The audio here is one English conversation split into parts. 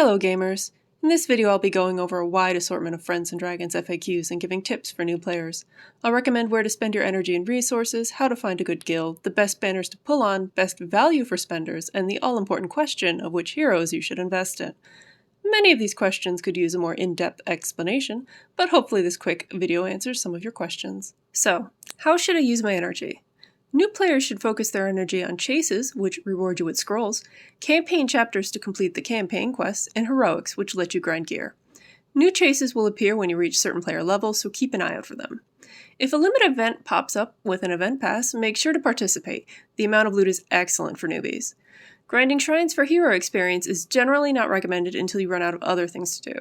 Hello gamers! In this video I'll be going over a wide assortment of Friends and Dragons FAQs and giving tips for new players. I'll recommend where to spend your energy and resources, how to find a good guild, the best banners to pull on, best value for spenders, and the all-important question of which heroes you should invest in. Many of these questions could use a more in-depth explanation, but hopefully this quick video answers some of your questions. So, how should I use my energy? New players should focus their energy on chases, which reward you with scrolls, campaign chapters to complete the campaign quests, and heroics, which let you grind gear. New chases will appear when you reach certain player levels, so keep an eye out for them. If a limited event pops up with an event pass, make sure to participate. The amount of loot is excellent for newbies. Grinding shrines for hero experience is generally not recommended until you run out of other things to do.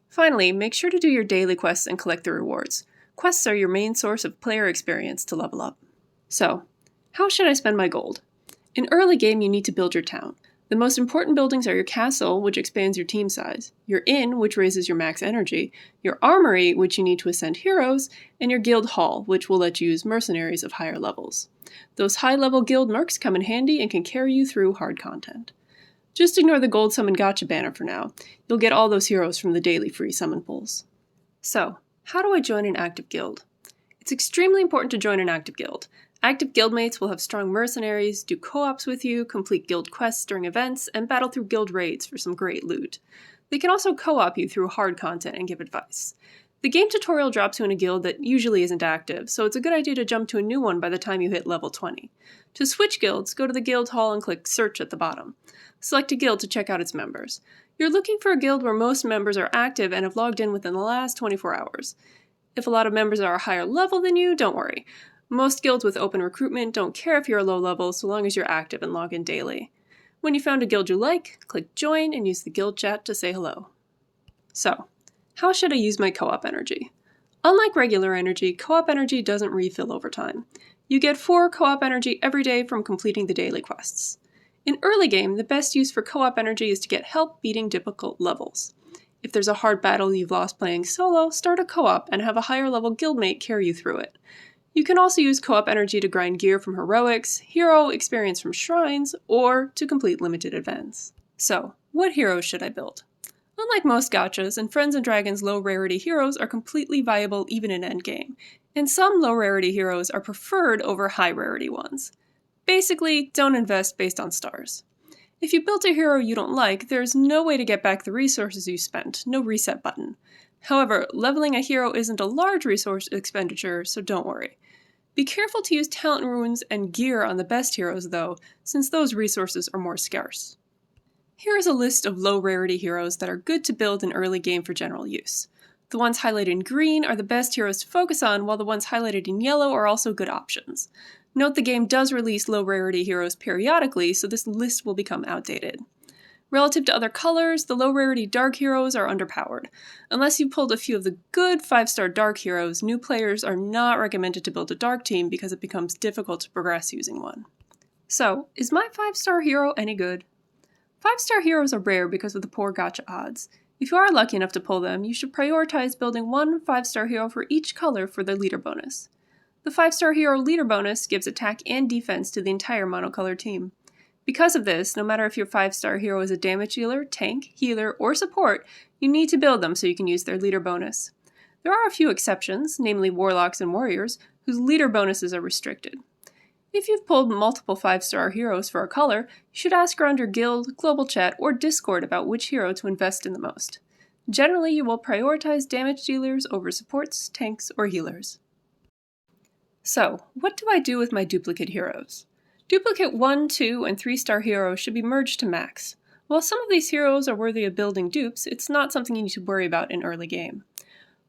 Finally, make sure to do your daily quests and collect the rewards. Quests are your main source of player experience to level up. So, how should I spend my gold? In early game, you need to build your town. The most important buildings are your castle, which expands your team size, your inn, which raises your max energy, your armory, which you need to ascend heroes, and your guild hall, which will let you use mercenaries of higher levels. Those high-level guild mercs come in handy and can carry you through hard content. Just ignore the gold summon gatcha banner for now. You'll get all those heroes from the daily free summon pools. So, how do I join an active guild? It's extremely important to join an active guild. Active guildmates will have strong mercenaries, do co-ops with you, complete guild quests during events, and battle through guild raids for some great loot. They can also co-op you through hard content and give advice. The game tutorial drops you in a guild that usually isn't active, so it's a good idea to jump to a new one by the time you hit level 20. To switch guilds, go to the guild hall and click Search at the bottom. Select a guild to check out its members. You're looking for a guild where most members are active and have logged in within the last 24 hours. If a lot of members are a higher level than you, don't worry. Most guilds with open recruitment don't care if you're low level so long as you're active and log in daily. When you found a guild you like, click Join and use the guild chat to say hello. So, how should I use my co-op energy? Unlike regular energy, co-op energy doesn't refill over time. You get 4 co-op energy every day from completing the daily quests. In early game, the best use for co-op energy is to get help beating difficult levels. If there's a hard battle you've lost playing solo, start a co-op and have a higher level guildmate carry you through it. You can also use co-op energy to grind gear from heroics, hero experience from shrines, or to complete limited events. So, what heroes should I build? Unlike most gachas, in Friends and Dragons low-rarity heroes are completely viable even in endgame, and some low-rarity heroes are preferred over high-rarity ones. Basically, don't invest based on stars. If you built a hero you don't like, there's no way to get back the resources you spent, no reset button. However, leveling a hero isn't a large resource expenditure, so don't worry. Be careful to use talent runes and gear on the best heroes though, since those resources are more scarce. Here is a list of low-rarity heroes that are good to build in early game for general use. The ones highlighted in green are the best heroes to focus on, while the ones highlighted in yellow are also good options. Note the game does release low-rarity heroes periodically, so this list will become outdated. Relative to other colors, the low-rarity dark heroes are underpowered. Unless you pulled a few of the good 5-star dark heroes, new players are not recommended to build a dark team because it becomes difficult to progress using one. So, is my 5-star hero any good? 5-star heroes are rare because of the poor gacha odds. If you are lucky enough to pull them, you should prioritize building one 5-star hero for each color for the leader bonus. The 5-star hero leader bonus gives attack and defense to the entire monocolor team. Because of this, no matter if your 5-star hero is a damage dealer, tank, healer, or support, you need to build them so you can use their leader bonus. There are a few exceptions, namely warlocks and warriors, whose leader bonuses are restricted. If you've pulled multiple 5-star heroes for a color, you should ask around your guild, global chat, or Discord about which hero to invest in the most. Generally, you will prioritize damage dealers over supports, tanks, or healers. So, what do I do with my duplicate heroes? Duplicate 1, 2, and 3-star heroes should be merged to max. While some of these heroes are worthy of building dupes, it's not something you need to worry about in early game.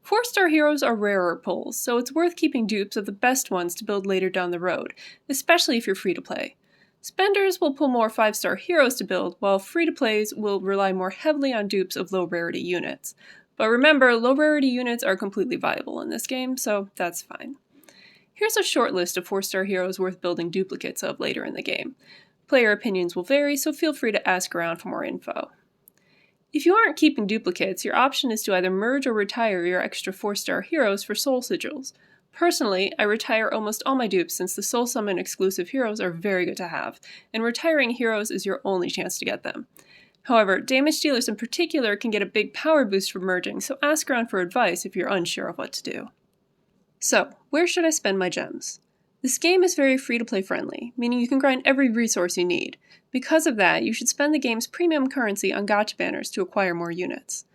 4-star heroes are rarer pulls, so it's worth keeping dupes of the best ones to build later down the road, especially if you're free to play. Spenders will pull more 5-star heroes to build, while free-to-plays will rely more heavily on dupes of low-rarity units. But remember, low-rarity units are completely viable in this game, so that's fine. Here's a short list of 4-star heroes worth building duplicates of later in the game. Player opinions will vary, so feel free to ask around for more info. If you aren't keeping duplicates, your option is to either merge or retire your extra 4-star heroes for soul sigils. Personally, I retire almost all my dupes since the soul summon exclusive heroes are very good to have, and retiring heroes is your only chance to get them. However, damage dealers in particular can get a big power boost from merging, so ask around for advice if you're unsure of what to do. So, where should I spend my gems? This game is very free-to-play friendly, meaning you can grind every resource you need. Because of that, you should spend the game's premium currency on gatcha banners to acquire more units.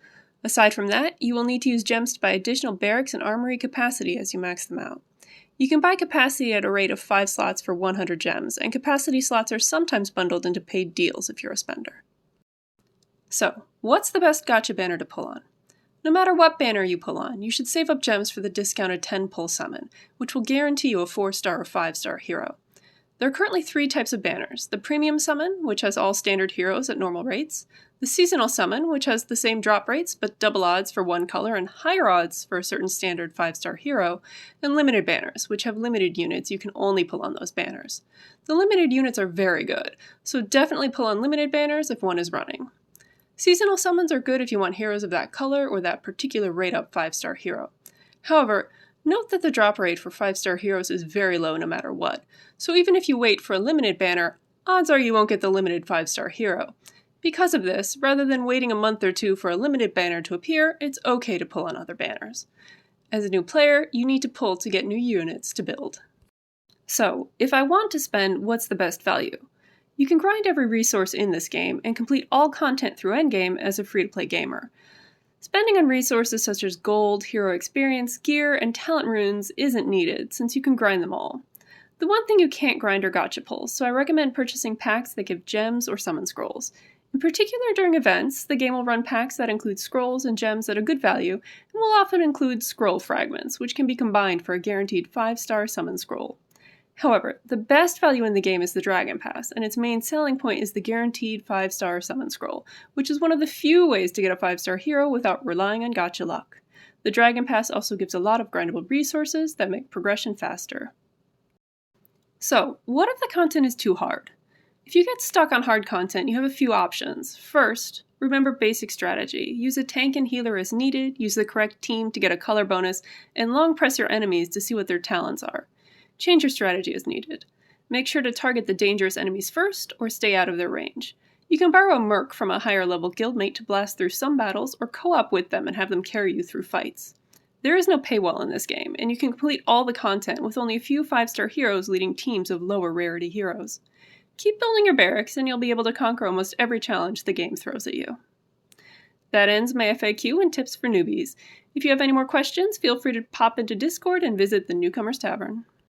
Aside from that, you will need to use gems to buy additional barracks and armory capacity as you max them out. You can buy capacity at a rate of 5 slots for 100 gems, and capacity slots are sometimes bundled into paid deals if you're a spender. So, what's the best gatcha banner to pull on? No matter what banner you pull on, you should save up gems for the discounted 10 pull summon, which will guarantee you a 4-star or 5-star hero. There are currently 3 types of banners: the premium summon, which has all standard heroes at normal rates, the seasonal summon, which has the same drop rates but double odds for one color and higher odds for a certain standard 5-star hero, and limited banners, which have limited units you can only pull on those banners. The limited units are very good, so definitely pull on limited banners if one is running. Seasonal summons are good if you want heroes of that color or that particular rate-up 5-star hero. However, note that the drop rate for 5-star heroes is very low no matter what, so even if you wait for a limited banner, odds are you won't get the limited 5-star hero. Because of this, rather than waiting a month or two for a limited banner to appear, it's okay to pull on other banners. As a new player, you need to pull to get new units to build. So, if I want to spend, what's the best value? You can grind every resource in this game and complete all content through endgame as a free-to-play gamer. Spending on resources such as gold, hero experience, gear, and talent runes isn't needed, since you can grind them all. The one thing you can't grind are gatcha pulls, so I recommend purchasing packs that give gems or summon scrolls. In particular during events, the game will run packs that include scrolls and gems at a good value, and will often include scroll fragments, which can be combined for a guaranteed 5-star summon scroll. However, the best value in the game is the Dragon Pass, and its main selling point is the guaranteed 5-star summon scroll, which is one of the few ways to get a 5-star hero without relying on gacha luck. The Dragon Pass also gives a lot of grindable resources that make progression faster. So, what if the content is too hard? If you get stuck on hard content, you have a few options. First, remember basic strategy. Use a tank and healer as needed, use the correct team to get a color bonus, and long press your enemies to see what their talents are. Change your strategy as needed. Make sure to target the dangerous enemies first, or stay out of their range. You can borrow a merc from a higher level guildmate to blast through some battles, or co-op with them and have them carry you through fights. There is no paywall in this game, and you can complete all the content with only a few 5-star heroes leading teams of lower rarity heroes. Keep building your barracks, and you'll be able to conquer almost every challenge the game throws at you. That ends my FAQ and tips for newbies. If you have any more questions, feel free to pop into Discord and visit the Newcomers Tavern.